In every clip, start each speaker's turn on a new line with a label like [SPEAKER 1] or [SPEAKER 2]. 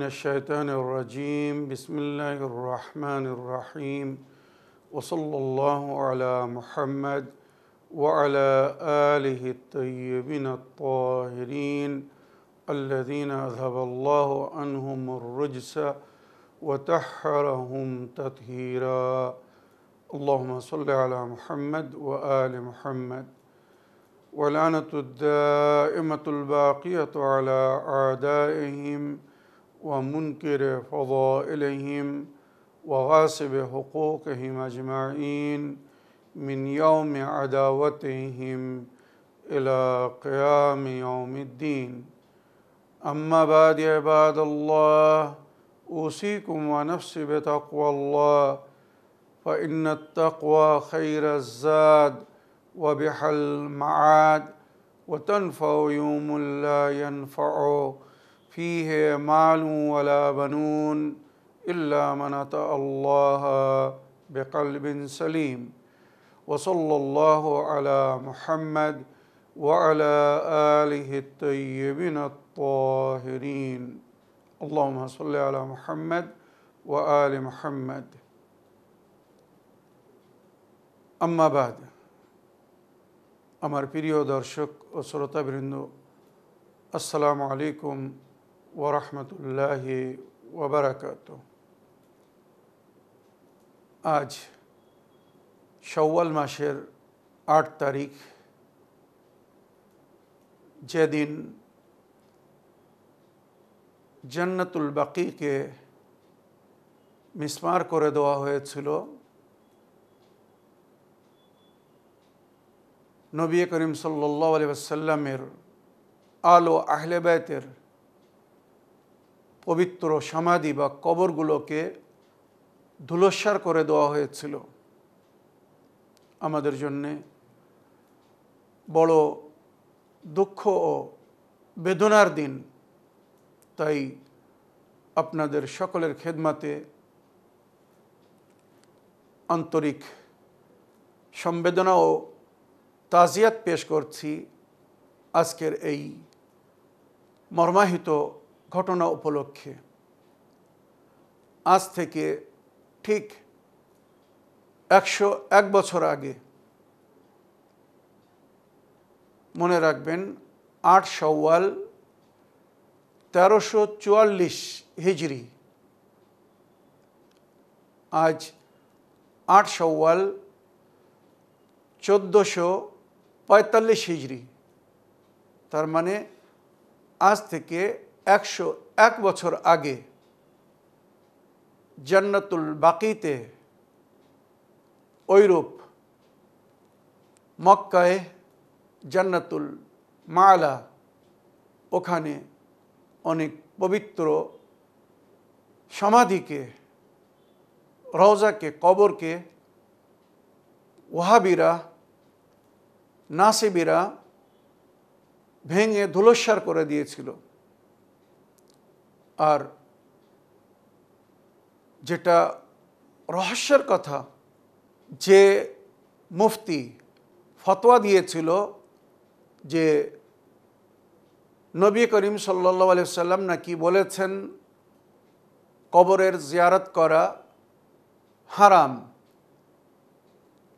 [SPEAKER 1] من الشيطان الرجيم بسم الله الرحمن الرحيم وصلى الله على محمد وعلى آله الطيبين الطاهرين الذين أذهب الله عنهم الرجس وطهرهم تطهيرا اللهم صل على محمد وآل محمد ولعنة الدائمة الباقية على أعدائهم ومنكر فضائلهم وغاصب حقوقهم أجمعين من يوم عداوتهم إلى قيام يوم الدين أما بعد عباد الله أوصيكم ونفسي بتقوى الله فإن التقوى خير الزاد وبها المعاد وتنفع يوم لا ينفع فيه مال ولا بنون إلا من أتى الله بقلب سليم وصلى الله على محمد وعلى آله الطيبين الطاهرين اللهم صل على محمد وآل محمد أما بعد আমার প্রিয় দর্শক ও শ্রোতাবৃন্দ আসসালামু আলাইকুম ওয়া রাহমাতুল্লাহি ওয়া বারাকাতুহু। আজ শাওয়াল মাসের ৮ তারিখ, যেদিন জান্নাতুল বাকিকে মিসমার করে দেওয়া হয়েছিল, নবী করিম সাল্লাল্লাহু আলাইহি ওয়াসাল্লামের আলো আহলে বাইতের পবিত্র সমাধি বা কবরগুলোকে ধূলিসাৎ করে দেওয়া হয়েছিল। আমাদের জন্যে বড় দুঃখ ও বেদনার দিন। তাই আপনাদের সকলের খেদমতে আন্তরিক সম্বেদনা ও তাজিয়াত পেশ করছি আজকের এই মর্মাহিত ঘটনা উপলক্ষে। আজ থেকে ঠিক 101 বছর আগে, মনে রাখবেন 8 শাওয়াল 1344 হিজরি, আজ 8 শাওয়াল 1445 হিজরি, তার মানে আজ থেকে 101 বছর আগে জান্নাতুল বাকিতে, ঐরূপ মক্কায় জান্নাতুল মাআলা, ওখানে অনেক পবিত্র সমাধিকে, রওজাকে, কবরকে ওয়াহাবিরা, নাসিবিরা ভেঙে ধূলিসাৎ করে দিয়েছিল। আর যেটা রহস্যের কথা, যে মুফতি ফতোয়া দিয়েছিল যে নবী করিম সাল্লাল্লাহু আলাইহি ওয়াসাল্লাম নাকি বলেছেন কবরের জিয়ারত করা হারাম,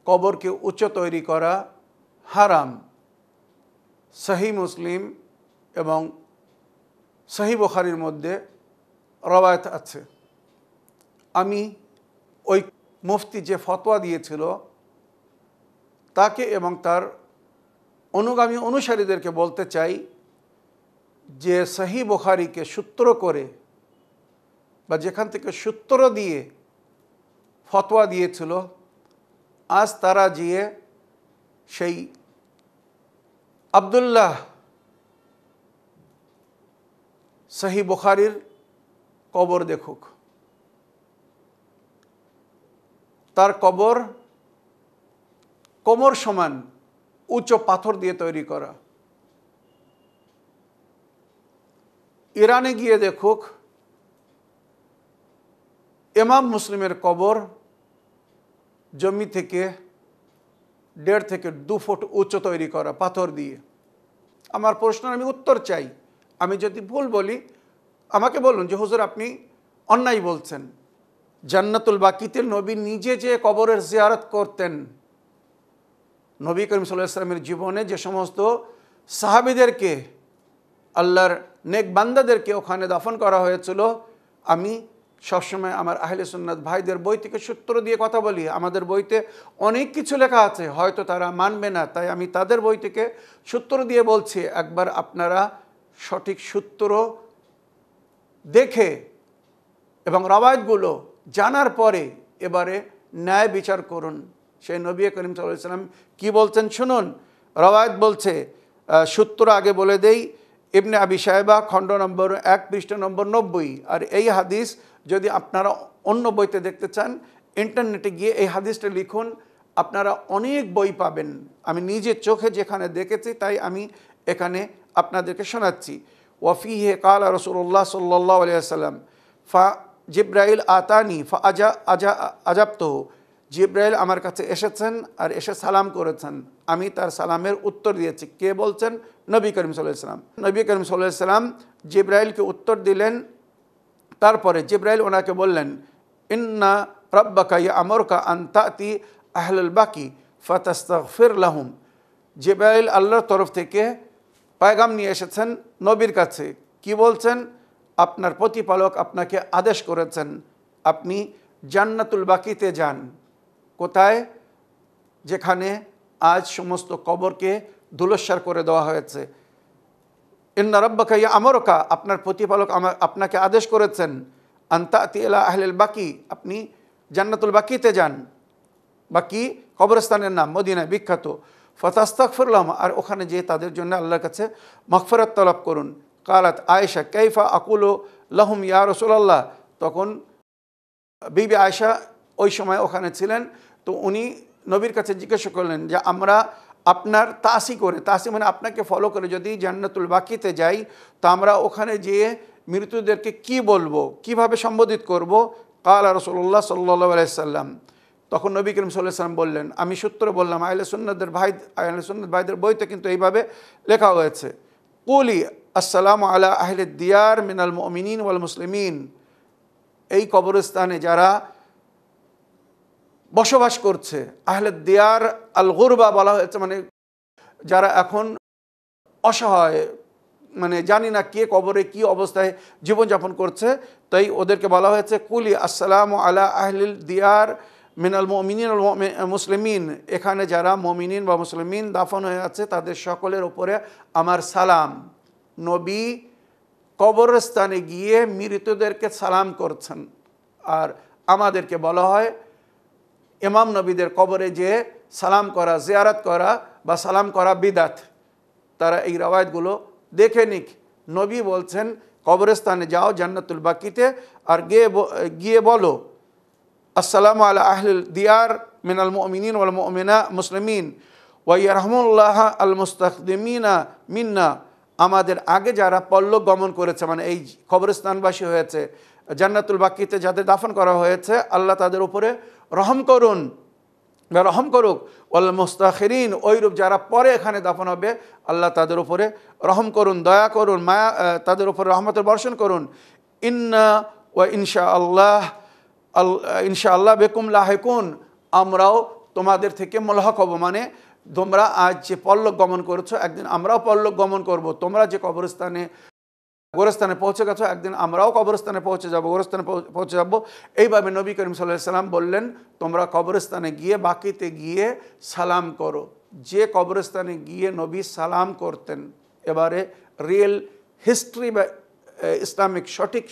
[SPEAKER 1] কবরকে উঁচু তৈরি করা হারাম। সহিহ মুসলিম এবং সহিহ বুখারীর মধ্যে রওয়ায়াত আছে। আমি ওই মুফতি যে ফতোয়া দিয়েছিল তাকে এবং তার অনুগামী অনুসারীদেরকে বলতে চাই যে সহিহ বুখারীকে সূত্র করে বা যেখান থেকে সূত্র দিয়ে ফতোয়া দিয়েছিল, আজ তারা গিয়ে সেই আব্দুল্লাহ সহিহ বুখারীর কবর দেখুক। তার কবর কোমর সমান উঁচু পাথর দিয়ে তৈরি করা। ইরানে গিয়ে দেখুক ইমাম মুসলিমের কবর জমি থেকে 1.5 থেকে 2 ফুট উঁচু তৈরি করা পাথর দিয়ে। আমার প্রশ্নের আমি উত্তর চাই, আমি যদি ভুল বলি আমাকে বলুন যে হুজুর আপনি অন্যায় বলছেন, জান্নাতুল বাকিতে নবী নিজে যে কবরের জিয়ারত করতেন, নবী করিম সাল্লাল্লাহু আলাইহি ওয়াসাল্লামের জীবনে যে সমস্ত সাহাবীদেরকে, আল্লাহর নেক বান্দাদেরকে ওখানে দাফন করা হয়েছিল, আমি সবসময় আমার আহলে সুন্নাত ভাইদের বই থেকে সূত্র দিয়ে কথা বলি। আমাদের বইতে অনেক কিছু লেখা আছে, হয়তো তারা মানবে না, তাই আমি তাদের বই থেকে সূত্র দিয়ে বলছি। একবার আপনারা সঠিক সূত্র দেখে এবং রওয়ায়াতগুলো জানার পরে এবারে ন্যায় বিচার করুন। সেই নবী করিম সাল্লাল্লাহু আলাইহি ওয়াসাল্লাম কী বলছেন শুনুন। রওয়ায়াত বলছে, সূত্র আগে বলে দেই, ইবনে আবি শায়বা খণ্ড নম্বর 1 পৃষ্ঠা নম্বর 90। আর এই হাদিস যদি আপনারা অন্য বইতে দেখতে চান, ইন্টারনেটে গিয়ে এই হাদিসটা লিখুন, আপনারা অনেক বই পাবেন। আমি নিজে চোখে যেখানে দেখেছি তাই আমি এখানে আপনাদেরকে শোনাচ্ছি। ওয়াফিহে কালা রাসূলুল্লাহ সাল্লাল্লাহু আলাইহি ওয়াসাল্লাম ফা জিব্রাইল আতানি ফা আজাবতহু, জিব্রাইল আমার কাছে এসেছেন আর এসে সালাম করেছেন, আমি তার সালামের উত্তর দিয়েছি। কে বলছেন? নবী করিম সাল্লাল্লাহু আলাইহি ওয়াসাল্লাম। নবী করিম সাল্লাল্লাহু আলাইহি ওয়াসাল্লাম জিব্রাইলকে উত্তর দিলেন। তারপরে জিব্রাইল ওনাকে বললেন, ইন্না রাব্বাকা ইয়া'মুরুকা আন তা'তি আহলাল বাকি ফাতাস্তাগফির লাহুম। জিব্রাইল আল্লাহর তরফ থেকে পয়গাম নিয়ে এসেছেন নবীর কাছে। কি বলছেন? আপনার প্রতিপালক আপনাকে আদেশ করেছেন আপনি জান্নাতুল বাকিতে যান। কোথায়? যেখানে আজ সমস্ত কবরকে ধুলোস্যার করে দেওয়া হয়েছে। ইন্না রাব্বাকা ইয়া'মুরুকা, আপনার প্রতিপালক আপনাকে আদেশ করেছেন, আন তা'তি ইলা আহলিল বাকি, আপনি জান্নাতুল বাকিতে যান। বাকি কবরস্থানের নাম, মদিনায় বিখ্যাত। ফাতাস্তাগফির লাহুম, আর ওখানে যেয়ে তাদের জন্য আল্লাহর কাছে মাগফিরাত তলব করুন। কালাত আয়েশা কাইফা আকুলু লাহুম ইয়া রাসূলুল্লাহ, তখন বিবি আয়েশা ওই সময় ওখানে ছিলেন। তো উনি নবীর কাছে জিজ্ঞাসা করলেন যে আমরা আপনার তাসি করে, তাসি মানে আপনাকে ফলো করে যদি জান্নাতুল বাকিতে যাই, তো আমরা ওখানে যেয়ে মৃতদেরকে কি বলবো, কিভাবে সম্বোধিত করব? কালা রাসূলুল্লাহ সাল্লাল্লাহু আলাইহি ওয়াসাল্লাম, তখন নবী করিম সাল্লাল্লাহু আলাইহি ওয়াসাল্লাম বললেন, আমি সূত্র বললাম, আহলে সুন্নাত ভাইদের বইতে কিন্তু এইভাবে লেখা হয়েছে, কুলি আসসালামু আলা আহলিদ দিয়ার মিনাল মুমিনিন ওয়াল মুসলিমিন, এই কবরস্থানে যারা বসবাস করছে, আহলে দিয়ার আল গুরবা বলা হয়েছে, মানে যারা এখন অসহায়, মানে জানি না কে কবরে কি অবস্থায় জীবনযাপন করছে, তাই ওদেরকে বলা হয়েছে কুলি আসসালামু আলা আহলিল দিয়ার মিনাল মুমিনিন ওয়াল মুসলিমিন, এখানে যারা মুমিনিন বা মুসলিমিন দাফন হয়ে আছে তাদের সকলের উপরে আমার সালাম। নবী কবরস্থানে গিয়ে মৃতদেরকে সালাম করছেন। আর আমাদেরকে বলা হয় ইমাম নবীদের কবরে যে সালাম করা, জিয়ারত করা বা সালাম করা বিদাত। তারা এই রওয়ায়াতগুলো দেখে নিক। নবী বলছেন কবরস্থানে যাও জান্নাতুল বাকিতে, আর গিয়ে বলো আসসালামু আলা আহলিল দিয়ার মিনাল মুমিনিন ওয়াল মুসলিমিন ওয়া ইয়ারহামুল্লাহ আল মুস্তাকদিমিনা মিন্না, আমাদের আগে যারা পরলোক গমন করেছে, মানে এই কবরস্থানবাসী হয়েছে, জান্নাতুল বাকিতে যাদের দাফন করা হয়েছে, আল্লাহ তাদের উপরে রহম করুন বা রহম করুক। ওয়াল মুস্তাখিরিন, ওইরূপ যারা পরে এখানে দাফন হবে, আল্লাহ তাদের উপরে রহম করুন, দয়া করুন, মায়া, তাদের উপরে রহমতের বর্ষণ করুন। ইন্না ওয়া ইনশাআল্লাহ বেকুম লাহিকুন, আমরাও তোমাদের থেকে মুলহাক হব, মানে তোমরা আজ যে পরলোক গমন করেছো, একদিন আমরাও পরলোক গমন করব। তোমরা যে গোরস্থানে পৌঁছে গেছো, একদিন আমরাও কবরস্থানে পৌঁছে যাব। এইভাবে নবী করিম সাল্লাল্লাহু আলাইহি ওয়াসাল্লাম বললেন, তোমরা কবরস্থানে গিয়ে বাকিতে গিয়ে সালাম করো। যে কবরস্থানে গিয়ে নবী সালাম করতেন। এবারে রিয়েল হিস্ট্রি বা ইসলামিক সঠিক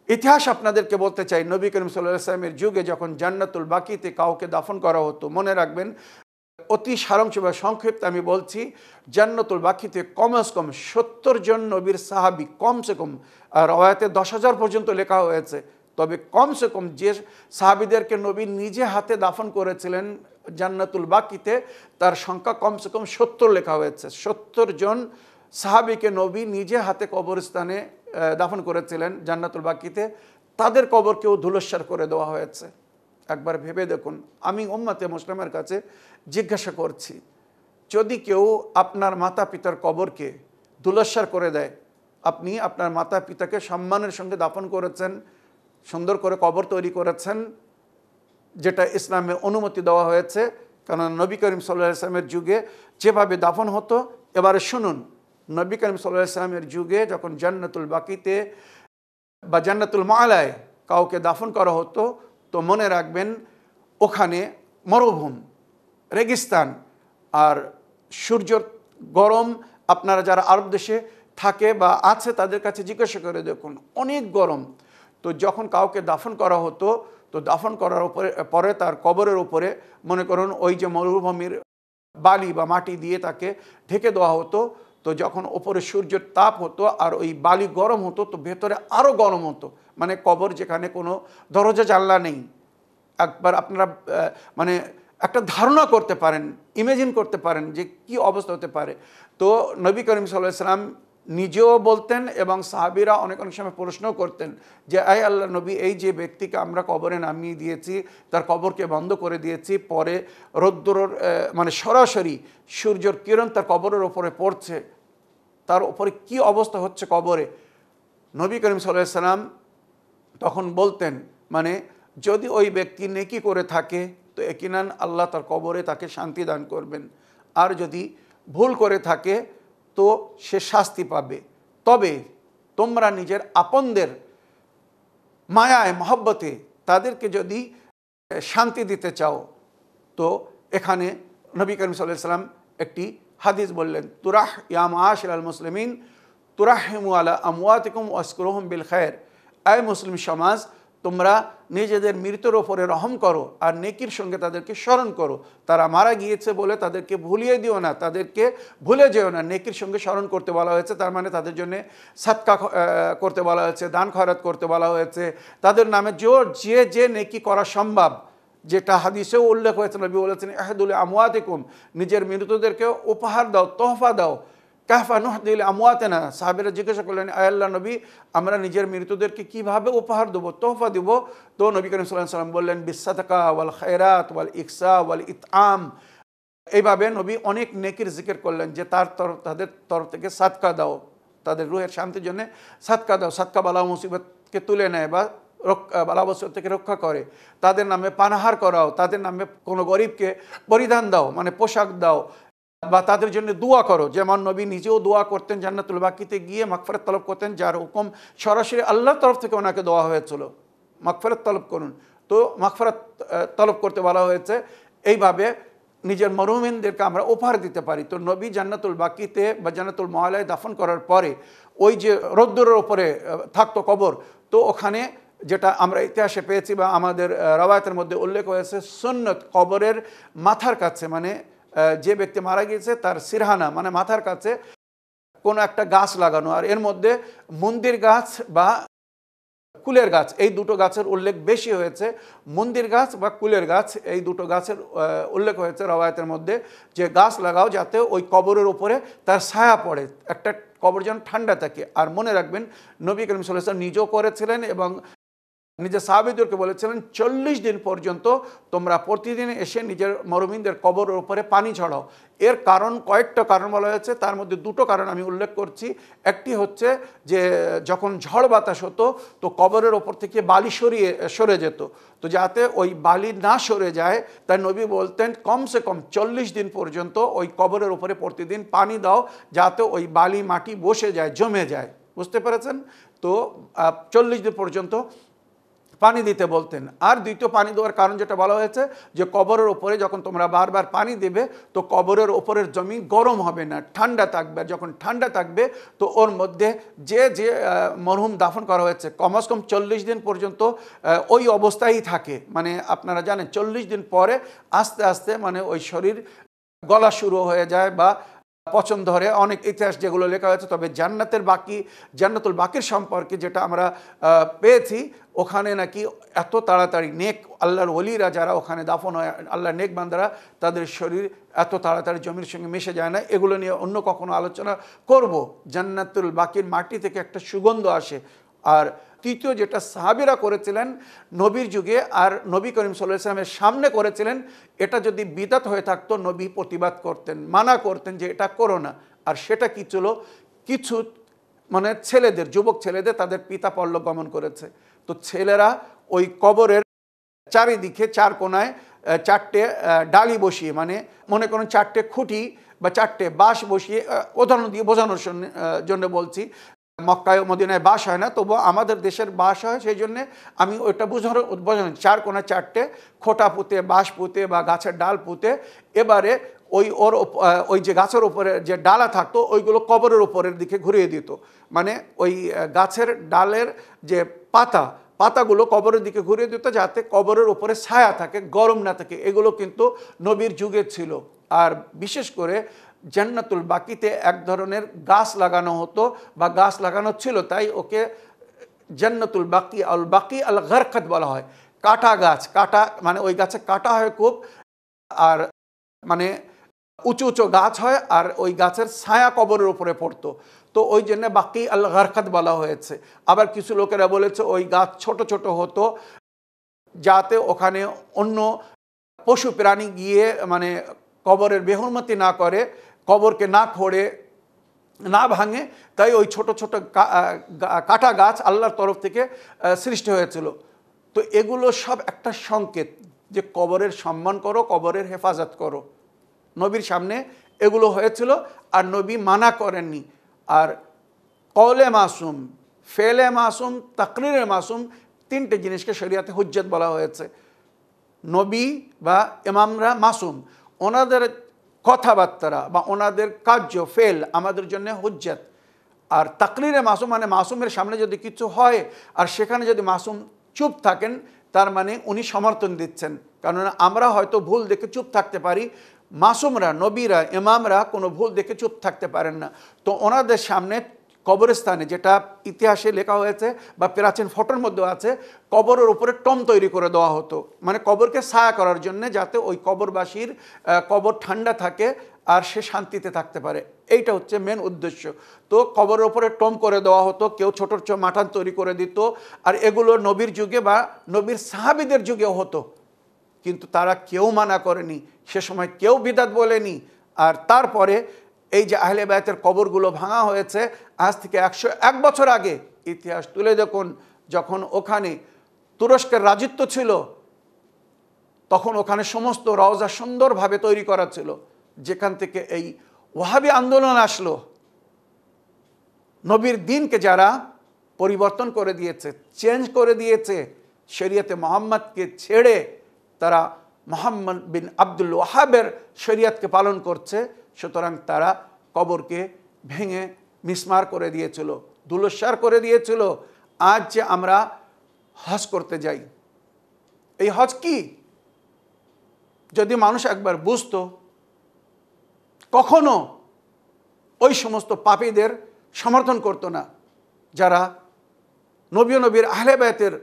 [SPEAKER 1] ইতিহাস আপনাদেরকে বলতে চাই। নবী করিম সাল্লাল্লাহু আলাইহি ওয়াসাল্লামের যুগে যখন জান্নাতুল বাকিতে কাউকে দাফন করা হতো, মনে রাখবেন, অতি সারাংশ বা সংক্ষিপ্ত আমি বলছি, জান্নাতুল বাকিতে কমসে কম 70 জন নবীর সাহাবী, কমসে কম, আর রওয়ায়াতে 10,000 পর্যন্ত লেখা হয়েছে, তবে কমসে কম যে সাহাবীদেরকে নবী নিজে হাতে দাফন করেছিলেন জান্নাতুল বাকিতে, তার সংখ্যা কমসে কম 70 লেখা হয়েছে। 70 জন সাহাবীকে নবী নিজে হাতে কবরস্থানে দাফন করেছিলেন জান্নাতুল বাকিতে, তাদের কবরকেও ধুলোস্যার করে দেওয়া হয়েছে। একবার ভেবে দেখুন। আমি উম্মতে মুসলিমের কাছে জিজ্ঞাসা করছি, যদি কেউ আপনার মাতা পিতার কবরকে ধুলোস্যার করে দেয়, আপনি আপনার মাতা পিতাকে সম্মানের সঙ্গে দাফন করেছেন, সুন্দর করে কবর তৈরি করেছেন, যেটা ইসলামে অনুমতি দেওয়া হয়েছে। কারণ নবী করিম সাল্লাল্লাহু আলাইহি ওয়াসাল্লামের যুগে যেভাবে দাফন হতো, এবারে শুনুন, নবী করিম সাল্লাল্লাহু আলাইহি ওয়াসাল্লামের যুগে যখন জান্নাতুল বাকিতে বা জান্নাতুল মাআলায় কাউকে দাফন করা হতো, তো মনে রাখবেন ওখানে মরুভূম, রেগিস্তান, আর সূর্য গরম। আপনারা যারা আরব দেশে থাকে বা আছে তাদের কাছে জিজ্ঞাসা করে দেখুন, অনেক গরম। তো যখন কাউকে দাফন করা হতো, তো দাফন করার পরে তার কবরের উপরে মনে করুন ওই যে মরুভূমির বালি বা মাটি দিয়ে তাকে ঢেকে দেওয়া হতো। তো যখন ওপরে সূর্যের তাপ হতো আর ওই বালি গরম হতো, তো ভেতরে আরও গরম হতো। মানে কবর যেখানে কোনো দরজা জানলা নেই, একবার আপনারা মানে একটা ধারণা করতে পারেন, ইমেজিন করতে পারেন যে কি অবস্থা হতে পারে। তো নবী করিম সাল্লাল্লাহু আলাইহি ওয়াসাল্লাম নিজেও বলতেন এবং সাহাবীরা অনেক অনেক সময় প্রশ্ন করতেন যে আয় আল্লাহ নবী, এই যে ব্যক্তিকে আমরা কবরে নামিয়ে দিয়েছি, তার কবরকে বন্ধ করে দিয়েছি, পরে রৌদ্রের মানে সরাসরি সূর্যের কিরণ তার কবরের ওপরে পড়ছে, তার ওপরে কি অবস্থা হচ্ছে কবরে। নবী করিম সাল্লাল্লাহু আলাইহি ওয়াসাল্লাম তখন বলতেন, মানে যদি ওই ব্যক্তি নেকি করে থাকে তো ইয়াকিনান আল্লাহ তার কবরে তাকে শান্তি দান করবেন, আর যদি ভুল করে থাকে তো সে শাস্তি পাবে। তবে তোমরা নিজের আপনদের মায়ায় মহব্বতে তাদেরকে যদি শান্তি দিতে চাও, তো এখানে নবী করিম সাল্লাল্লাহু আলাইহি ওয়াসাল্লাম একটি হাদিস বললেন, তুরাহ ইয়া মাআশিরাল মুসলিমিন তুরাহিমু আলা আমওয়াতিকুম ওয়াসকুরুহুম বিল খায়র। আয় মুসলিম সমাজ, তোমরা নিজেদের মৃত্যুর ওপরে রহম করো আর নেকির সঙ্গে তাদেরকে স্মরণ করো। তারা মারা গিয়েছে বলে তাদেরকে ভুলিয়ে দিও না, তাদেরকে ভুলে যেও না, নেকির সঙ্গে স্মরণ করতে বলা হয়েছে। তার মানে তাদের জন্য সাদকা করতে বলা হয়েছে, দান খয়রাত করতে বলা হয়েছে, তাদের নামে যে যে নেকি করা সম্ভব, যেটা হাদিসেও উল্লেখ হয়েছে। নবী বলেছেন ইহদুল আমওয়াতিকুম, নিজের মৃতদেরকে উপহার দাও, তোহফা দাও। কাহফা নুহদিল আমওয়াতেনা, সাহাবীরা জিজ্ঞাসা করলেন আয় আল্লাহ নবী, আমরা নিজের মৃতদেরকে কিভাবে উপহার দেবো, তোহফা দেবো? তো নবী করিম সাল্লাল্লাহু আলাইহি ওয়াসাল্লাম বললেন বিসসাদাকা ওয়াল খায়রাত ওয়াল ইকসা ওয়াল ইতআম। এইভাবে নবী অনেক নেকির জিকির করলেন যে তাদের তরফ থেকে সাদকা দাও, তাদের রুহের শান্তির জন্য সাদকা দাও। সাদকা বালা মুসিবতকে তুলে নেয় বা বালা মুসিবত থেকে রক্ষা করে। তাদের নামে পানাহার করাও, তাদের নামে কোনো গরিবকে পরিধান দাও, মানে পোশাক দাও, বা তাদের জন্য দোয়া করো। যেমন নবী নিজেও দোয়া করতেন, জান্নাতুল বাকিতে গিয়ে মাগফিরাত তলব করতেন, যার হুকুম সরাসরি আল্লাহর তরফ থেকে ওনাকে দেওয়া হয়েছিল, মাগফিরাত তলব করুন। তো মাগফিরাত তলব করতে বলা হয়েছে। এইভাবে নিজের মরহুমিনদেরকে আমরা উপহার দিতে পারি। তো নবী জান্নাতুল বাকিতে বা জান্নাতুল মাআলায় দাফন করার পরে ওই যে রৌদ্রের ওপরে থাকতো কবর, তো ওখানে যেটা আমরা ইতিহাসে পেয়েছি বা আমাদের রওয়ায়াতের মধ্যে উল্লেখ হয়েছে, সুন্নত কবরের মাথার কাছে, মানে যে ব্যক্তি মারা গিয়েছে তার সিরহানা মানে মাথার কাছে কোনো একটা গাছ লাগানো, আর এর মধ্যে মন্দির গাছ বা কুলের গাছ, এই দুটো গাছের উল্লেখ বেশি হয়েছে। মন্দির গাছ বা কুলের গাছ, এই দুটো গাছের উল্লেখ হয়েছে রওয়ায়াতের মধ্যে, যে গাছ লাগাও যাতে ওই কবরের উপরে তার ছায়া পড়ে, একটা কবর যেন ঠান্ডা থাকে। আর মনে রাখবেন নবী করিম সাল্লাল্লাহু আলাইহি ওয়াসাল্লাম নিজেও করেছিলেন এবং নিজের সাহাবীদেরকে বলেছিলেন 40 দিন পর্যন্ত তোমরা প্রতিদিন এসে নিজের মরহুমিনদের কবরের উপরে পানি ছড়াও। এর কারণ কয়েকটা কারণ বলা হয়েছে, তার মধ্যে দুটো কারণ আমি উল্লেখ করছি। একটি হচ্ছে যে যখন ঝড় বাতাস হতো তো কবরের ওপর থেকে বালি সরে যেত, তো যাতে ওই বালি না সরে যায় তাই নবী বলতেন কমসে কম 40 দিন পর্যন্ত ওই কবরের উপরে প্রতিদিন পানি দাও, যাতে ওই বালি মাটি বসে যায়, জমে যায়। বুঝতে পেরেছেন? তো 40 দিন পর্যন্ত পানি দিতে বলতেন। আর দ্বিতীয় পানি দেওয়ার কারণ যেটা বলা হয়েছে, যে কবরের ওপরে যখন তোমরা বারবার পানি দেবে তো কবরের ওপরের জমি গরম হবে না, ঠান্ডা থাকবে। আর যখন ঠান্ডা থাকবে তো ওর মধ্যে যে যে মরহুম দাফন করা হয়েছে কমস কম 40 দিন পর্যন্ত ওই অবস্থায় থাকে। মানে আপনারা জানেন 40 দিন পরে আস্তে আস্তে মানে ওই শরীর গলা শুরু হয়ে যায় বা পছন্দ ধরে, অনেক ইতিহাস যেগুলো লেখা হয়েছে। তবে জান্নাতুল বাকির সম্পর্কে যেটা আমরা পেয়েছি, ওখানে নাকি এত তাড়াতাড়ি নেক আল্লাহর ওলিরা যারা ওখানে দাফন হয়, আল্লাহর নেক বান্দারা, তাদের শরীর এত তাড়াতাড়ি জমির সঙ্গে মিশে যায় না। এগুলো নিয়ে অন্য কখনো আলোচনা করব। জান্নাতুল বাকির মাটি থেকে একটা সুগন্ধ আসে। আর তৃতীয় যেটা সাহাবীরা করেছিলেন নবীর যুগে আর নবী করিম সাল্লাল্লাহু আলাইহি ওয়াসাল্লামের সামনে করেছিলেন, এটা যদি বিদআত হয়ে থাকতো নবী প্রতিবাদ করতেন, মানা করতেন যে এটা করো না। আর সেটা কি ছিল? কিছু মানে ছেলেদের, যুবক ছেলেদের তাদের পিতা পরলোক গমন করেছে। তো ছেলেরা ওই কবরের চারিদিকে চার কোনায় চারটে ডালি বসিয়ে, মানে মনে করুন চারটে খুঁটি বা চারটে বাঁশ বসিয়ে, উদাহরণ দিয়ে বোঝানোর জন্য বলছি, মক্কায় মদিনায় বাঁশ হয় না, তবু আমাদের দেশের বাঁশ হয়, সেই জন্যে আমি ওইটা বোঝানো চার কোনায় চারটে খোঁটা পুঁতে, বাঁশ পুঁতে বা গাছের ডাল পুঁতে, এবারে ওই যে গাছের উপরে যে ডালা থাকতো ওইগুলো কবরের উপরের দিকে ঘুরিয়ে দিত। মানে ওই গাছের ডালের যে পাতাগুলো কবরের দিকে ঘুরিয়ে দিত, যাতে কবরের উপরে ছায়া থাকে, গরম না থাকে। এগুলো কিন্তু নবীর যুগে ছিল। আর বিশেষ করে জান্নাতুল বাকিতে এক ধরনের গাছ লাগানো হতো বা গাছ লাগানো ছিল, তাই ওকে জান্নাতুল বাকি আল গারকাত বলা হয়। কাটা গাছ, কাটা মানে ওই গাছে কাটা হয় খুব, আর মানে উঁচু উঁচু গাছ হয়, আর ওই গাছের ছায়া কবরের উপরে পড়তো, তো ওই জন্য বাকি আল গারকাত বলা হয়েছে। আবার কিছু লোকেরা বলেছে ওই গাছ ছোট ছোট হতো, যাতে ওখানে অন্য পশু প্রাণী গিয়ে মানে কবরের বেহুরমতি না করে, কবরকে না খোঁড়ে, না ভাঙে, তাই ওই ছোট ছোট কাটা গাছ আল্লাহর তরফ থেকে সৃষ্টি হয়েছিল। তো এগুলো সব একটা সংকেত যে কবরের সম্মান করো, কবরের হেফাজত করো। নবীর সামনে এগুলো হয়েছিল, আর নবী মানা করেননি। আর কওলে মাসুম, ফেলে মাসুম, তাকরিরে মাসুম, তিনটে জিনিসকে শরিয়াতে হুজ্জত বলা হয়েছে। নবী বা ইমামরা মাসুম, ওনাদের কথাবার্তা বা ওনাদের কার্য ফেল আমাদের জন্য হুজ্জত। আর তাকরিরে মাসুম মানে মাসুমের সামনে যদি কিছু হয় আর সেখানে যদি মাসুম চুপ থাকেন, তার মানে উনি সমর্থন দিচ্ছেন। কেননা আমরা হয়তো ভুল দেখে চুপ থাকতে পারি, মাসুমরা, নবীরা, ইমামরা কোনো ভুল দেখে চুপ থাকতে পারেন না। তো ওনাদের সামনে কবরস্থানে, যেটা ইতিহাসে লেখা হয়েছে বা প্রাচীন ফটোর মধ্যে আছে, কবরের উপরে টম তৈরি করে দেওয়া হতো, মানে কবরকে ছায়া করার জন্য, যাতে ওই কবরবাসীর কবর ঠান্ডা থাকে আর সে শান্তিতে থাকতে পারে। এইটা হচ্ছে মেন উদ্দেশ্য। তো কবরের উপরে টম করে দেওয়া হতো, কেউ ছোট ছোট মাঠান তৈরি করে দিত। আর এগুলো নবীর যুগে বা নবীর সাহাবীদের যুগেও হতো, কিন্তু তারা কেউ মানা করেনি, সে সময় কেউ বিদআত বলেনি। আর তারপরে এই যে আহলে বায়তের কবরগুলো ভাঙা হয়েছে আজ থেকে 101 বছর আগে, ইতিহাস তুলে দেখুন, যখন ওখানে তুরস্কের রাজত্ব ছিল, তখন ওখানে সমস্ত রওজা সুন্দরভাবে তৈরি করা ছিল, যেখান থেকে এই ওয়াহাবি আন্দোলন আসলো। নবীর দিনকে যারা পরিবর্তন করে দিয়েছে, চেঞ্জ করে দিয়েছে, শরীয়তে মোহাম্মদকে ছেড়ে তারা মোহাম্মদ বিন আব্দুল ওয়াহাবের শরীয়তকে পালন করছে, সুতরাং তারা কবরকে ভেঙে মিসমার করে দিয়েছিল, ধুলোস্যার করে দিয়েছিল। আজ যে আমরা হজ করতে যাই, এই হজ কি? যদি মানুষ একবার বুঝতো, কখনো ওই সমস্ত পাপীদের সমর্থন করতো না, যারা নবী ও নবীর আহলে বায়তের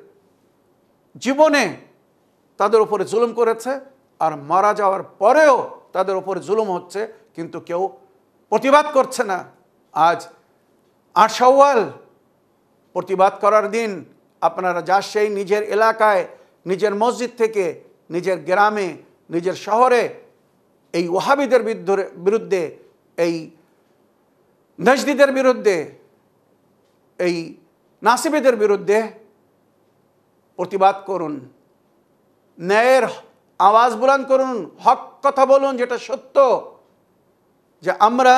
[SPEAKER 1] জীবনে তাদের উপরে জুলুম করেছে, আর মারা যাওয়ার পরেও তাদের উপরে জুলুম হচ্ছে, কিন্তু কেউ প্রতিবাদ করছে না। আজ ৮ শাওয়াল প্রতিবাদ করার দিন। আপনারা যা সেই নিজের এলাকায়, নিজের মসজিদ থেকে, নিজের গ্রামে, নিজের শহরে এই ওয়াহাবিদের বিরুদ্ধে, এই নজদিদের বিরুদ্ধে, এই নাসিবীদের বিরুদ্ধে প্রতিবাদ করুন, ন্যায়ের আওয়াজ বুলন্দ করুন, হক কথা বলুন, যেটা সত্য। যে আমরা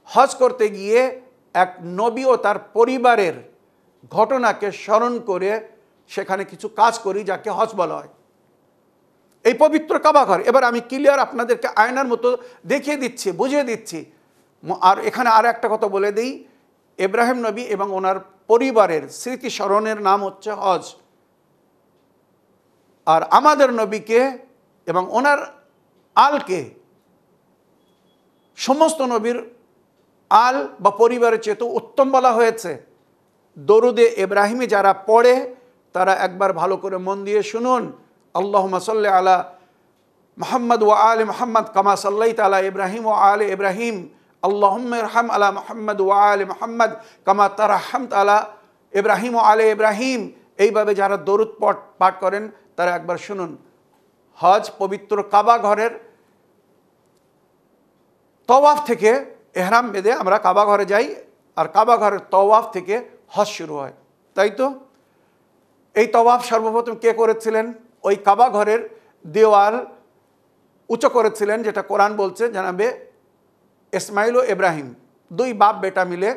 [SPEAKER 1] হজ করতে গিয়ে এক নবী ও তার পরিবারের ঘটনাকে স্মরণ করে সেখানে কিছু কাজ করি, যাকে হজ বলা হয়। এই পবিত্র কাবা ঘর, এবার আমি ক্লিয়ার আপনাদেরকে আয়নার মতো দেখিয়ে দিচ্ছি, বুঝিয়ে দিচ্ছি। আর এখানে আর একটা কথা বলে দিই, ইব্রাহিম নবী এবং ওনার পরিবারের স্মৃতি স্মরণের নাম হচ্ছে হজ। আর আমাদের নবীকে এবং ওনার আলকে সমস্ত নবীর আল বা পরিবারের চেয়ে উত্তম বলা হয়েছে। দরুদে ইব্রাহিমি যারা পড়ে তারা একবার ভালো করে মন দিয়ে শুনুন। আল্লাহুম্মা সাল্লি আলা মুহাম্মদ ওয়া আলি মুহাম্মদ কামা সাল্লাইতা আলা ইব্রাহিম ওয়া আলি ইব্রাহিম। আল্লাহুম্মা ইরহাম আলা মুহাম্মদ ওয়া আলি মুহাম্মদ কামা তারহামতা আলা ইব্রাহিম ওয়া আলি ইব্রাহিম। এইভাবে যারা দরুদ পাঠ করেন তারা একবার শুনুন। হজ পবিত্র কাবা ঘরের তওয়াফ থেকে এহরাম বেঁধে আমরা কাবা ঘরে যাই, আর কাবা ঘরের তওয়াফ থেকে হজ শুরু হয়, তাই তো? এই তওয়াফ সর্বপ্রথম কে করেছিলেন? ওই কাবা ঘরের দেওয়াল উঁচু করেছিলেন, যেটা কোরআন বলছে, জানাবে ইসমাইল ও ইব্রাহিম, দুই বাপ বেটা মিলে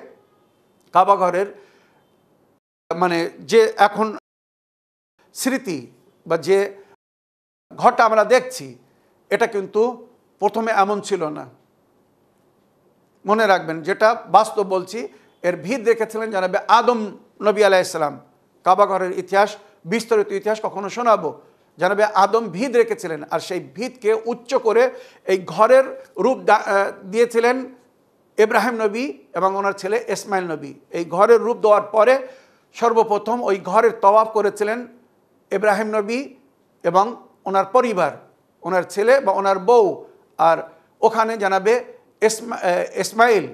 [SPEAKER 1] কাবা ঘরের মানে যে এখন স্মৃতি বা যে ঘরটা আমরা দেখছি, এটা কিন্তু প্রথমে এমন ছিল না। মনে রাখবেন, যেটা বাস্তব বলছি, এর ভিত রেখেছিলেন জানাবে আদম নবী আলাইহিসসালাম। কাবা ঘরের ইতিহাস, বিস্তারিত ইতিহাস কখনো শোনাবো। জানাবে আদম ভিত রেখেছিলেন, আর সেই ভিতকে উচ্চ করে এই ঘরের রূপ দিয়েছিলেন ইব্রাহিম নবী এবং ওনার ছেলে ইসমাইল নবী। এই ঘরের রূপ দেওয়ার পরে সর্বপ্রথম ওই ঘরের তওয়াফ করেছিলেন ইব্রাহিম নবী এবং ওনার পরিবার, ওনার ছেলে বা ওনার বউ। আর ওখানে জানাবে ইসমাইল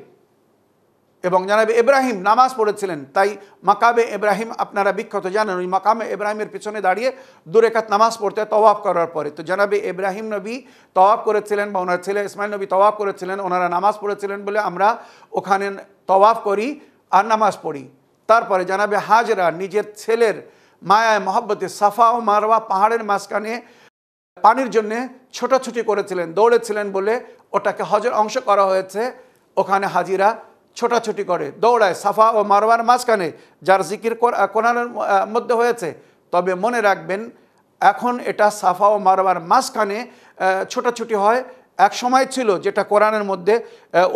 [SPEAKER 1] এবং জানাবে ইব্রাহিম নামাজ পড়েছিলেন। তাই মাকামে ইব্রাহিম আপনারা বিখ্যাত জানেন, ওই মাকামে ইব্রাহিমের পিছনে দাঁড়িয়ে 2 রাকাত নামাজ পড়তে তওয়াফ করার পরে। তো জানাবে ইব্রাহিম নবী তওয়াফ করেছিলেন বা ওনার ছেলে ইসমাইল নবী তওয়াফ করেছিলেন, ওনারা নামাজ পড়েছিলেন বলে আমরা ওখানে তওয়াফ করি আর নামাজ পড়ি। তারপরে জানাবে হাজরা নিজের ছেলের মায়ায় মহব্বতে সাফা ও মারওয়া পাহাড়ের মাঝখানে পানির জন্য ছোটাছুটি করেছিলেন, দৌড়েছিলেন বলে ওটাকে হজের অংশ করা হয়েছে। ওখানে হাজিরা ছোটাছুটি করে, দৌড়ায় সাফা ও মারওয়ার মাঝখানে, যার জিকির কোরআনের মধ্যে হয়েছে। তবে মনে রাখবেন, এখন এটা সাফা ও মারওয়ার মাঝখানে ছোটাছুটি হয়, এক সময় ছিল যেটা কোরআনের মধ্যে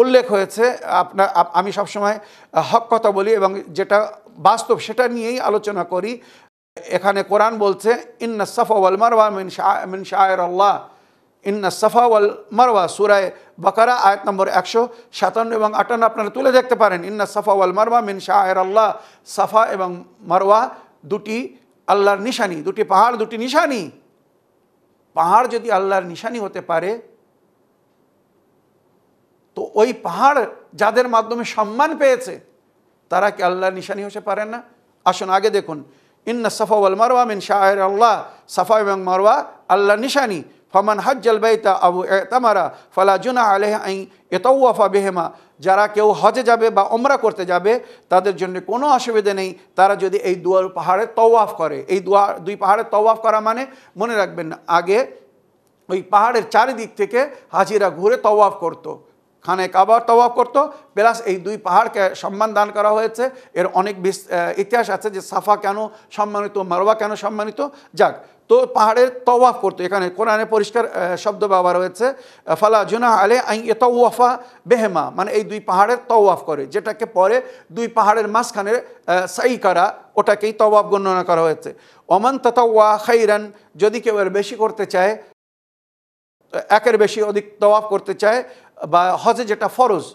[SPEAKER 1] উল্লেখ হয়েছে। আমি সবসময় হক কথা বলি এবং যেটা বাস্তব সেটা নিয়েই আলোচনা করি। এখানে কোরআন বলছে ইন্না সাফা ওয়াল মারওয়া মিন শাআইরিল্লাহ, ইন্না সাফা ওয়াল মারওয়া, সূরা বাকারা আয়াত নম্বর 157 এবং 58 আপনারা তুলে দেখতে পারেন। ইন্না সাফা ওয়াল মারওয়া মিন শাআইরিল্লাহ, সাফা এবং মারওয়া দুটি আল্লাহর নিশানি, দুটি পাহাড়, দুটি নিশানি। পাহাড় যদি আল্লাহর নিশানি হতে পারে, তো ওই পাহাড় যাদের মাধ্যমে সম্মান পেয়েছে তারা কি আল্লাহর নিশানি হতে পারে না? আসুন আগে দেখুন, ইন্না সাফা ওয়াল মারওয়া মিন শাআইরিল্লাহ, সাফা এবং মারওয়া আল্লাহর নিশানি। ফামান হাজ্জাল বাইতা আও ইতামারা ফালা জুনাহ আলাইহি আন ইয়াতাওয়াফা বিহিমা, যারা কেউ হজে যাবে বা উমরা করতে যাবে তাদের জন্য কোনো অসুবিধা নেই তারা যদি এই দুই পাহাড়ে তওয়াফ করে। এই দুই পাহাড়ে তওয়াফ করা মানে মনে রাখবেন, আগে ওই পাহাড়ের চারিদিক থেকে হাজিরা ঘুরে তওয়াফ করতো, খানে কাবা তওয়াফ করতো, প্লাস এই দুই পাহাড়কে সম্মান দান করা হয়েছে। এর অনেক ইতিহাস আছে যে সাফা কেন সম্মানিত, মারওয়া কেন সম্মানিত। যাক, তো পাহাড়ের তওয়াফ করতো। এখানে কোরআনে পরিষ্কার শব্দ ব্যবহার হয়েছে, ফালা জুনাহ আলাইহি আন ইয়াতাওয়াফা বিহিমা, মানে এই দুই পাহাড়ের তওয়াফ করে, যেটাকে পরে দুই পাহাড়ের মাঝখানে সাই করা, ওটাকেই তওয়াফ গণনা করা হয়েছে। ওমান তাতাওয়া খাইরান, যদি কেউ এর বেশি করতে চায়, একের বেশি অধিক তওয়াফ করতে চায়, বা হজে যেটা ফরজ,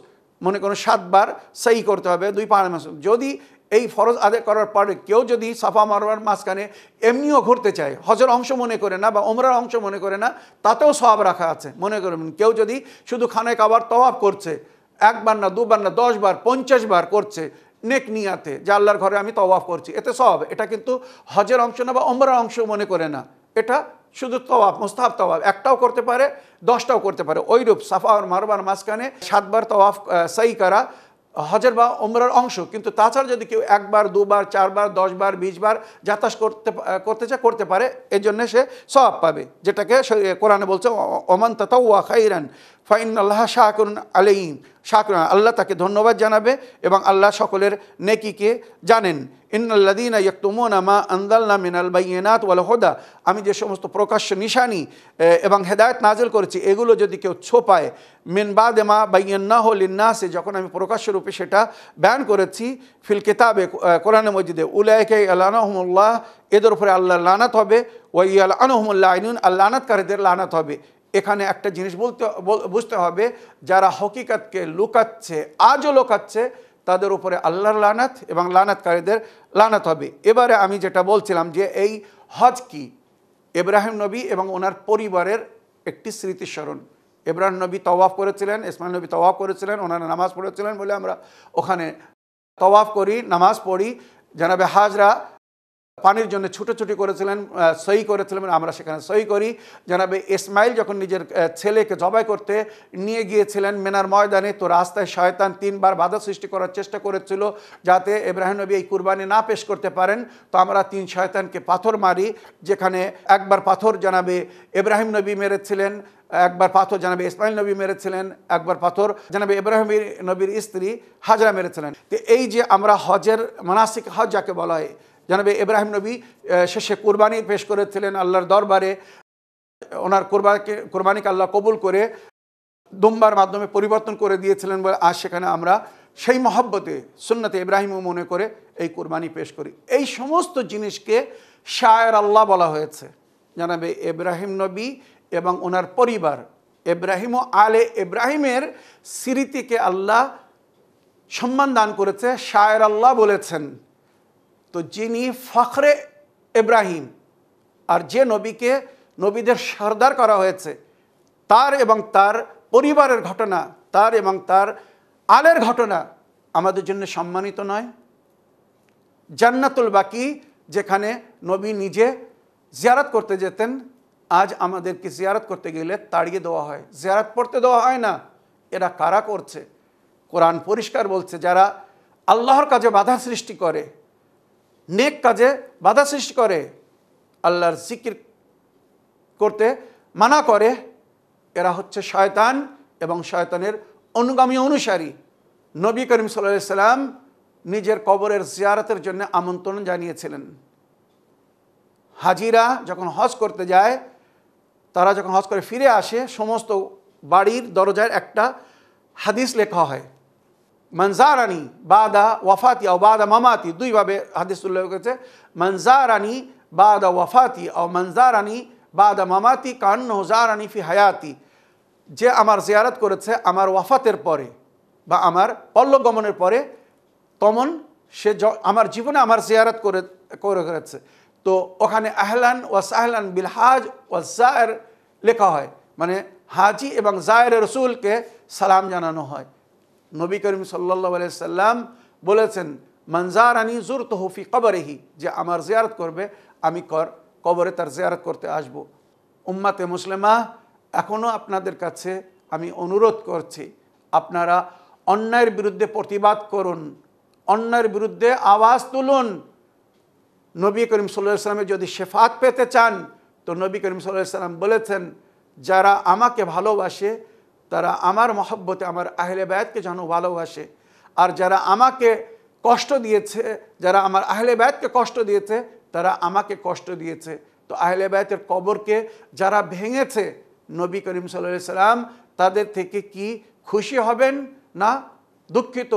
[SPEAKER 1] মনে করুন 7 বার সাই করতে হবে দুই পাহাড়ের মাঝখানে, যদি এই ফরজ আদায় করার পরে কেউ যদি সাফা মারওয়ার মাঝখানে এমনিও ঘুরতে চায়, হজের অংশ মনে করে না বা ওমরার অংশ মনে করে না, তাতেও সওয়াব রাখা আছে। মনে করবেন কেউ যদি শুধু খানে কাবার তওয়াফ করছে, 1 বার না 2 বার না 10 বার 50 বার করছে নেক নিয়াতে, যে আল্লাহর ঘরে আমি তওয়াফ করছি, এতে সওয়াব। এটা কিন্তু হজের অংশ না বা ওমরার অংশ মনে করে না, এটা শুধু তওয়াফ, মুস্তাহাব তওয়াফ, একটাও করতে পারে 10টাও করতে পারে। ওইরূপ সাফা আর মারওয়ার মাঝখানে 7 বার তওয়াফ সাই করা হজের বা ওমরার অংশ। কিন্তু তাছাড়া যদি কেউ 1 বার 2 বার 4 বার 10 বার 20 বার যাতায়াত করতে চায় করতে পারে, এই জন্য সে সওয়াব পাবে, যেটাকে কোরআনে বলছে ওমান তাতাওয়া খাইরান ফাইন্নাল্লাহা শাকিরুন আলাইহি, শাকিরুন, আল্লাহ তাকে ধন্যবাদ জানাবে এবং আল্লাহ সকলের নেকিকে জানেন। ইন্নাল্লাযীনা ইয়াকতুমুনা মা আনজালনা মিনাল বাইয়িনাত ওয়াল হুদা, আমি যে সমস্ত প্রকাশ্য নিশানি এবং হেদায়েত নাজিল করেছি এগুলো যদি কেউ ছোপায়, মিন বাদে মা বাইয়ান্নাহু লিন-নাসি, যখন আমি প্রকাশ্য রূপে সেটা বয়ান করেছি, ফিল কিতাবে, কোরআনে মজিদে, উলাইকা ইয়ালানুহুমুল্লাহ, এদের উপরে আল্লাহর লানাত হবে, ওয়া ইয়ালানুহুমুল লাইনুন, আর লানাতকারীদের লানাত হবে। এখানে একটা জিনিস বুঝতে হবে, যারা হকিকতকে লুকাচ্ছে, আজও লুকাচ্ছে, তাদের উপরে আল্লাহর লানাত এবং লানাতকারীদের লানাত হবে। এবারে আমি যেটা বলছিলাম যে এই হজ কি, ইব্রাহিম নবী এবং ওনার পরিবারের একটি স্মৃতিস্মরণ। ইব্রাহিম নবী তওয়াফ করেছিলেন, ইসমাইল নবী তওয়াফ করেছিলেন, ওনারা নামাজ পড়েছিলেন বলে আমরা ওখানে তওয়াফ করি, নামাজ পড়ি। জানাবে হাজরা পানির জন্য ছুটোছুটি করেছিলেন, সই করেছিলেন, আমরা সেখানে সই করি। জনাবে ইসমাইল যখন নিজের ছেলেকে জবাই করতে নিয়ে গিয়েছিলেন মেনার ময়দানে, তো রাস্তায় শয়তান 3 বার বাধা সৃষ্টি করার চেষ্টা করেছিল যাতে ইব্রাহিম নবী এই কুরবানি না পেশ করতে পারেন। তো আমরা 3 শয়তানকে পাথর মারি, যেখানে একবার পাথর জনাবে ইব্রাহিম নবী মেরেছিলেন, একবার পাথর জনাবে ইসমাইল নবী মেরেছিলেন, একবার পাথর জনাবে ইব্রাহিম নবীর স্ত্রী হাজরা মেরেছিলেন। তো এই যে আমরা হজের মানাসিক হজ যাকে বলা হয়, জনাবে ইব্রাহিম নবী শেষে কুরবানি পেশ করেছিলেন আল্লাহর দরবারে, ওনার কুরবানিকে আল্লাহ কবুল করে দুম্বার মাধ্যমে পরিবর্তন করে দিয়েছিলেন বলে আজ সেখানে আমরা সেই মহব্বতে সুন্নতে ইব্রাহিম মনে করে এই কুরবানি পেশ করি। এই সমস্ত জিনিসকে শায়ের আল্লাহ বলা হয়েছে। জনাবে ইব্রাহিম নবী এবং ওনার পরিবার ইব্রাহিম ও আলে ইব্রাহিমের স্মৃতিকে আল্লাহ সম্মান দান করেছে, শায়ের আল্লাহ বলেছেন। তো যিনি ফখরে ইব্রাহিম, আর যে নবীকে নবীদের সর্দার করা হয়েছে, তার এবং তার পরিবারের ঘটনা, তার এবং তার আলের ঘটনা আমাদের জন্য সম্মানিত নয়? জান্নাতুল বাকি যেখানে নবী নিজে জিয়ারত করতে যেতেন, আজ আমাদেরকে জিয়ারত করতে গেলে তাড়িয়ে দেওয়া হয়, জিয়ারত পড়তে দেওয়া হয় না। এরা কারা করছে? কোরআন পরিষ্কার বলছে, যারা আল্লাহর কাজে বাধা সৃষ্টি করে, নেক কাজে বাধা সৃষ্টি করে, আল্লাহর জিকির করতে মানা করে, এরা হচ্ছে শয়তান এবং শয়তানের অনুগামী অনুসারী। নবী করিম সাল্লাল্লাহু আলাইহি সাল্লাম নিজের কবরের জিয়ারতের জন্য আমন্ত্রণ জানিয়েছিলেন। হাজিরা যখন হজ করতে যায়, তারা যখন হজ করে ফিরে আসে, সমস্ত বাড়ির দরজায় একটা হাদিস লেখা হয়, মনজারানি বাদা ওয়াফাতি ও বাদা মামাতি, দুইভাবে হাদিস উল্লেখ করেছে, মনজারানি বাদা ওয়াফাতি ও মনজারানি বাদা মামাতি কান্নহু জারানি ফি হায়াতি। যে আমার জিয়ারত করেছে আমার ওয়াফাতের পরে বা আমার পরলোকগমনের পরে, তমন সে আমার জীবনে আমার জিয়ারত করেছে। তো ওখানে আহলান ওয়া সাহলান বিল হাজ ওয়া জায়ের লেখা হয়, মানে হাজি এবং জায়ের রসুলকে সালাম জানানো হয়। নবী করিম সাল্লাল্লাহু আলাইহি সাল্লাম বলেছেন, মনজারানি যুরতুহু ফি কবরিহি, যে আমার জিয়ারত করবে আমি কবরে তার জিয়ারত করতে আসব। উম্মাতে মুসলিমা, এখনও আপনাদের কাছে আমি অনুরোধ করছি, আপনারা অন্যায়ের বিরুদ্ধে প্রতিবাদ করুন, অন্যায়ের বিরুদ্ধে আওয়াজ তুলুন। নবী করিম সাল্লাল্লাহু আলাইহি সাল্লামের যদি শেফাত পেতে চান, তো নবী করিম সাল্লাল্লাহু আলাইহি সাল্লাম বলেছেন, যারা আমাকে ভালোবাসে তারা আমার মহব্বতে আমার আহলে বায়াতকে যেন ভালোবাসে, আর যারা আমাকে কষ্ট দিয়েছে, যারা আমার আহলে বায়াতকে কষ্ট দিয়েছে, তারা আমাকে কষ্ট দিয়েছে। তো আহলে বায়াতের কবরকে যারা ভেঙেছে, নবী করিম সাল্লাল্লাহু আলাইহি সাল্লাম তাদের থেকে কি খুশি হবেন না দুঃখিত?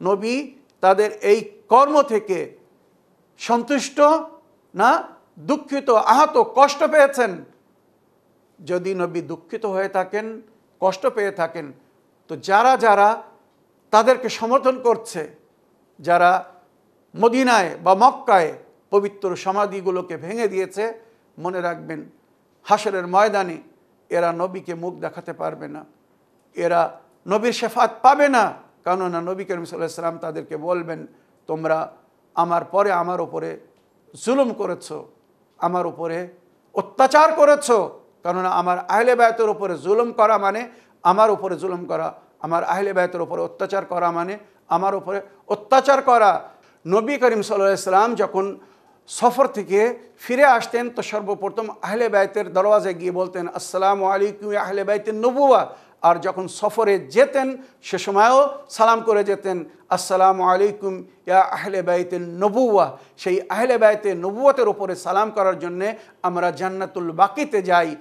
[SPEAKER 1] নবী তাদের এই কর্ম থেকে সন্তুষ্ট না দুঃখিত, আহত, কষ্ট পেয়েছেন? যদি নবী দুঃখিত হয়ে থাকেন, কষ্ট পেয়ে থাকেন, তো যারা যারা তাদেরকে সমর্থন করছে, যারা মদিনায় বা মক্কায় পবিত্র সমাধিগুলোকে ভেঙে দিয়েছে, মনে রাখবেন হাসরের ময়দানে এরা নবীকে মুখ দেখাতে পারবে না, এরা নবীর শেফাত পাবে না। কেননা নবী করিম সাল্লাল্লাহু আলাইহি সাল্লাম তাদেরকে বলবেন, তোমরা আমার পরে আমার উপরে জুলুম করেছো, আমার উপরে অত্যাচার করেছো। কেননা আমার আহলে বায়তের উপরে জুলুম করা মানে আমার উপরে জুলুম করা, আমার আহলে বায়তের উপরে অত্যাচার করা মানে আমার উপরে অত্যাচার করা। নবী করিম সাল্লাল্লাহু আলাইহি সাল্লাম যখন সফর থেকে ফিরে আসতেন, তো সর্বপ্রথম আহলে বায়তের দরওয়াজায় গিয়ে বলতেন, আসসালামু আলাইকুম ইয়া আহলে বাইতিন নবুওয়া। আর যখন সফরে যেতেন সে সময়ও সালাম করে যেতেন, আসসালামু আলাইকুম ইয়া আহলে বাইতিন নবুওয়া। সেই আহলে বাইতে নবুয়তের উপরে সালাম করার জন্যে আমরা জান্নাতুল বাকিতে যাই।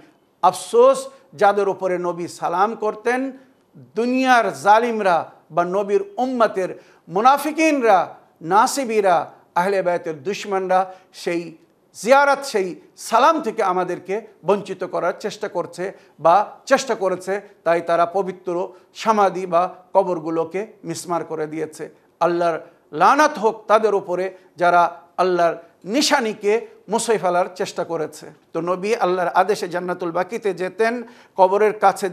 [SPEAKER 1] আফসোস, যাদের উপরে নবী সালাম করতেন, দুনিয়ার জালিমরা বা নবীর উম্মতের মুনাফিকিনরা, নাসিবিরা, আহলে বায়তের দুশমনরা সেই জিয়ারত, সেই সালাম থেকে আমাদেরকে বঞ্চিত করার চেষ্টা করছে বা চেষ্টা করেছে। তাই তারা পবিত্র সমাধি বা কবরগুলোকে মিসমার করে দিয়েছে। আল্লাহর লানাত হোক তাদের উপরে যারা আল্লাহর নিশানিকে মুছে ফেলার চেষ্টা করেছে। তো নবী আল্লাহর আদেশে জান্নাতুল বাকিতে যেতেন, কবরের কাছে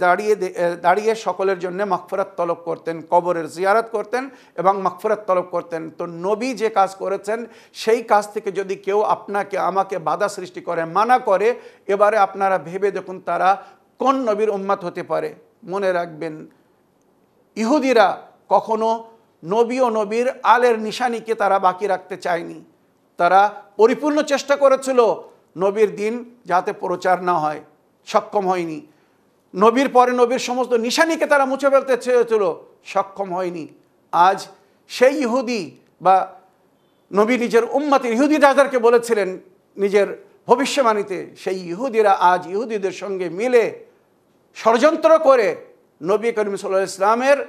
[SPEAKER 1] দাঁড়িয়ে সকলের জন্য মাগফিরাত তলব করতেন, কবরের জিয়ারত করতেন এবং মাগফিরাত তলব করতেন। তো নবী যে কাজ করেছেন সেই কাজ থেকে যদি কেউ আপনাকে আমাকে বাধা সৃষ্টি করে, মানা করে, এবারে আপনারা ভেবে দেখুন তারা কোন নবীর উম্মত হতে পারে। মনে রাখবেন, ইহুদিরা কখনো নবী ও নবীর আলের নিশানিকে তারা বাকি রাখতে চায়নি। তারা পরিপূর্ণ চেষ্টা করেছিল নবীর দিন যাতে প্রচার না হয়, সক্ষম হয়নি। নবীর পরে নবীর সমস্ত নিশানিকে তারা মুছে ফেলতে চেয়েছিল, সক্ষম হয়নি। আজ সেই ইহুদি বা নবী নিজের উম্মতের ইহুদি রাজাদেরকে বলেছিলেন নিজের ভবিষ্যবাণীতে, সেই ইহুদিরা আজ ইহুদিদের সঙ্গে মিলে ষড়যন্ত্র করে নবী করিম সাল্লাল্লাহু আলাইহি ওয়াসাল্লামের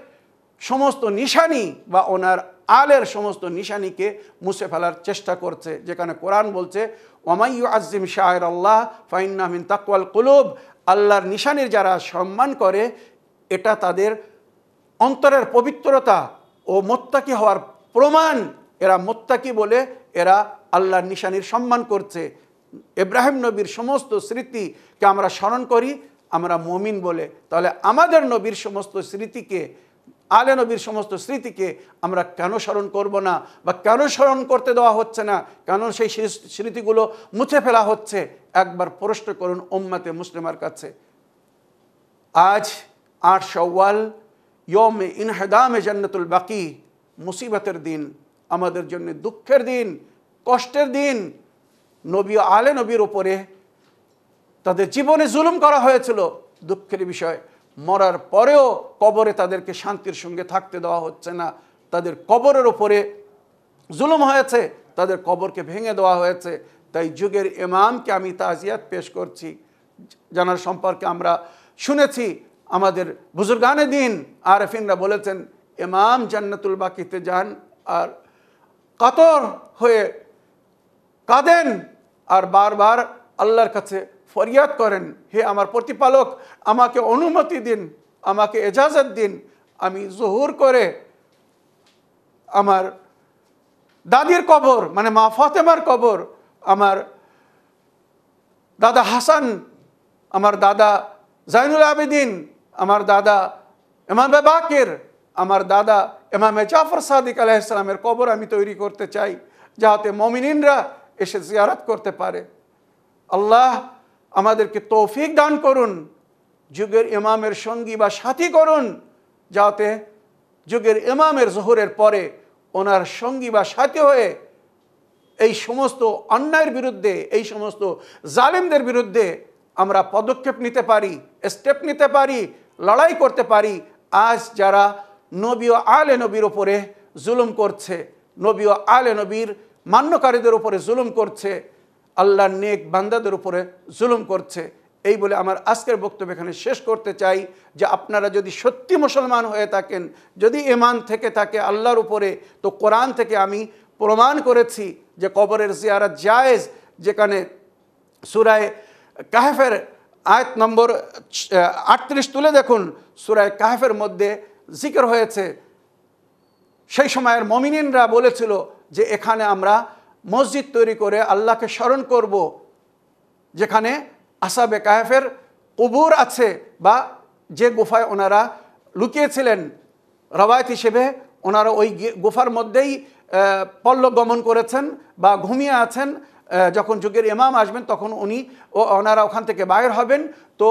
[SPEAKER 1] সমস্ত নিশানি বা ওনার আলের সমস্ত নিশানিকে মুছে ফেলার চেষ্টা করছে। যেখানে কোরআন বলছে, ওয়ামাই ইউআজ্জিম শাআইরাল্লাহ ফাইন্নাহা মিন তাকওয়াল কুলুব, আল্লাহর নিশানির যারা সম্মান করে এটা তাদের অন্তরের পবিত্রতা ও মুত্তাকি হওয়ার প্রমাণ। এরা মুত্তাকি বলে এরা আল্লাহর নিশানির সম্মান করছে। ইব্রাহিম নবীর সমস্ত স্মৃতিকে আমরা স্মরণ করি আমরা মুমিন বলে, তাহলে আমাদের নবীর সমস্ত স্মৃতিকে, আলে নবীর সমস্ত স্মৃতিকে আমরা কেন স্মরণ করব না, বা কেন স্মরণ করতে দেওয়া হচ্ছে না, কেন সেই স্মৃতিগুলো মুছে ফেলা হচ্ছে? একবার প্রশ্ন করুন উম্মতে মুসলিমার কাছে। আজ ৮ শাওয়াল, ইয়মে ইনহেদামে জান্নাতুল বাকি, মুসিবতের দিন, আমাদের জন্য দুঃখের দিন, কষ্টের দিন। নবী ও আলে নবীর ওপরে তাদের জীবনে জুলুম করা হয়েছিল, দুঃখের বিষয়। মরার পরেও কবরে তাদেরকে শান্তির সঙ্গে থাকতে দেওয়া হচ্ছে না, তাদের কবরের ওপরে জুলুম হয়েছে, তাদের কবরকে ভেঙে দেওয়া হয়েছে। তাই যুগের ইমামকে আমি তাজিয়াত পেশ করছি। জানার সম্পর্কে আমরা শুনেছি, আমাদের বুজুর্গানে দিন আরেফিনরা বলেছেন, ইমাম জান্নাতুল বাকিতে যান আর কাতর হয়ে কাঁদেন আর বারবার আল্লাহর কাছে ফরিয়াদ করেন, হে আমার প্রতিপালক, আমাকে অনুমতি দিন, আমাকে এজাজত দিন, আমি জহুর করে আমার দাদির কবর, মানে মা ফাতেমার কবর, আমার দাদা হাসান, আমার দাদা জাইনুল আবেদিন, আমার দাদা ইমামে বাকের, আমার দাদা ইমামে জাফর সাদিক আলাইহিস সালামের কবর আমি তৈরি করতে চাই, যাতে মুমিনিনরা এসে জিয়ারত করতে পারে। আল্লাহ আমাদেরকে তৌফিক দান করুন, যুগের ইমামের সঙ্গী বা সাথী করুন, যাতে যুগের ইমামের জোহরের পরে ওনার সঙ্গী বা সাথী হয়ে এই সমস্ত অন্যায়ের বিরুদ্ধে, এই সমস্ত জালেমদের বিরুদ্ধে আমরা পদক্ষেপ নিতে পারি, স্টেপ নিতে পারি, লড়াই করতে পারি। আজ যারা নবী ও আলে নবীর ওপরে জুলুম করছে, নবী ও আলে নবীর মান্যকারীদের উপরে জুলুম করছে, আল্লাহর নেক বান্দাদের উপরে জুলুম করছে, এই বলে আমার আজকের বক্তব্য এখানে শেষ করতে চাই যে আপনারা যদি সত্যি মুসলমান হয়ে থাকেন, যদি ঈমান থেকে থাকে আল্লাহর উপরে, তো কোরআন থেকে আমি প্রমাণ করেছি যে কবরের জিয়ারত জায়েজ। যেখানে সূরা কাহফের আয়াত নম্বর 38 তুলে দেখুন, সূরা কাহফের মধ্যে জিকির হয়েছে। সেই সময়ের মুমিনিনরা বলেছিল যে এখানে আমরা মসজিদ তৈরি করে আল্লাহকে স্মরণ করব, যেখানে আসহাবে কাহফের কবর আছে, বা যে গুফায় ওনারা লুকিয়েছিলেন, রওয়ায়াত হিসেবে ওনারা ওই গুফার মধ্যেই পল্লব গমন করেছেন বা ঘুমিয়ে আছেন। যখন যুগের ইমাম আসবেন তখন ওনারা ওখান থেকে বাইর হবেন। তো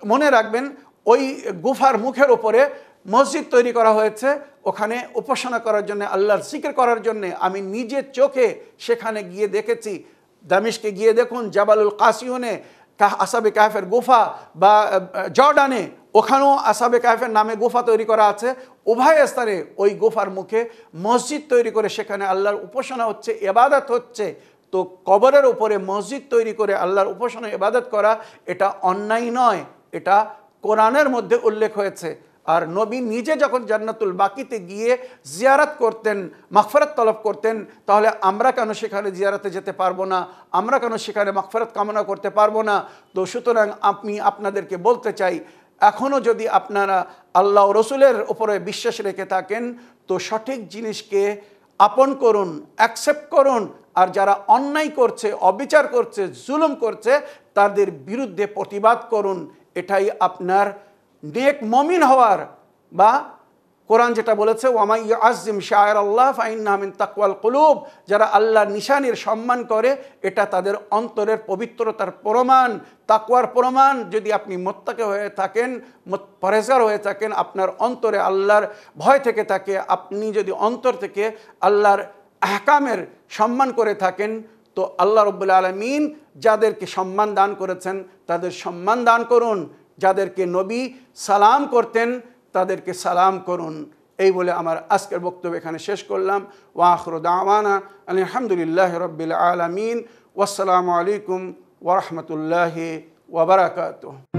[SPEAKER 1] মনে রাখবেন, ওই গুফার মুখের উপরে মসজিদ তৈরি করা হয়েছে, ওখানে উপাসনা করার জন্য, আল্লাহর জিকির করার জন্য। আমি নিজের চোখে সেখানে গিয়ে দেখেছি। দামিশকে গিয়ে দেখুন, জাবালুল কাসিউনে আসহাবে কাহফের গুফা, বা জর্ডানে ওখানেও আসহাবে কাহফের নামে গুফা তৈরি করা আছে। উভয় স্থানে ওই গুফার মুখে মসজিদ তৈরি করে সেখানে আল্লাহর উপাসনা হচ্ছে, ইবাদত হচ্ছে। তো কবরের উপরে মসজিদ তৈরি করে আল্লাহর উপাসনা ইবাদত করা এটা অন্যায় নয়, এটা কোরআনের মধ্যে উল্লেখ হয়েছে। আর নবী নিজে যখন জান্নাতুল বাকিতে গিয়ে জিয়ারত করতেন, মাগফিরাত তলব করতেন, তাহলে আমরা কেন সেখানে জিয়ারতে যেতে পারবো না? আমরা কেন সেখানে মাগফিরাত কামনা করতে পারবো না? তো সুতরাং আমি আপনাদেরকে বলতে চাই, এখনও যদি আপনারা আল্লাহ ও রসুলের উপরে বিশ্বাস রেখে থাকেন, তো সঠিক জিনিসকে আপন করুন, অ্যাকসেপ্ট করুন, আর যারা অন্যায় করছে, অবিচার করছে, জুলুম করছে, তাদের বিরুদ্ধে প্রতিবাদ করুন। এটাই আপনার নেক মুমিন হওয়ার, বা কোরআন যেটা বলেছে ওয়ামাই ইয়াজ্জিম শাআইরাল্লাহ ফাইন্নাহা মিন তাকওয়াল কুলুব, যারা আল্লাহর নিশানির সম্মান করে এটা তাদের অন্তরের পবিত্রতার প্রমাণ, তাকওয়ার প্রমাণ। যদি আপনি মুত্তাকি হয়ে থাকেন, পরহেজগার হয়ে থাকেন, আপনার অন্তরে আল্লাহর ভয় থেকে থাকে, আপনি যদি অন্তর থেকে আল্লাহর আহকামের সম্মান করে থাকেন, তো আল্লাহ রাব্বুল আলামিন যাদেরকে সম্মান দান করেছেন তাদের সম্মান দান করুন। যাদেরকে নবী সালাম করতেন তাদেরকে সালাম করুন। এই বলে আমার আজকের বক্তব্য এখানে শেষ করলাম। ওয়া আখিরু দাওয়ানা আলহামদুলিল্লাহি রাব্বিল আলামিন। ওয়াসসালামু আলাইকুম ওয়া রাহমাতুল্লাহি ওয়া বারাকাতুহু।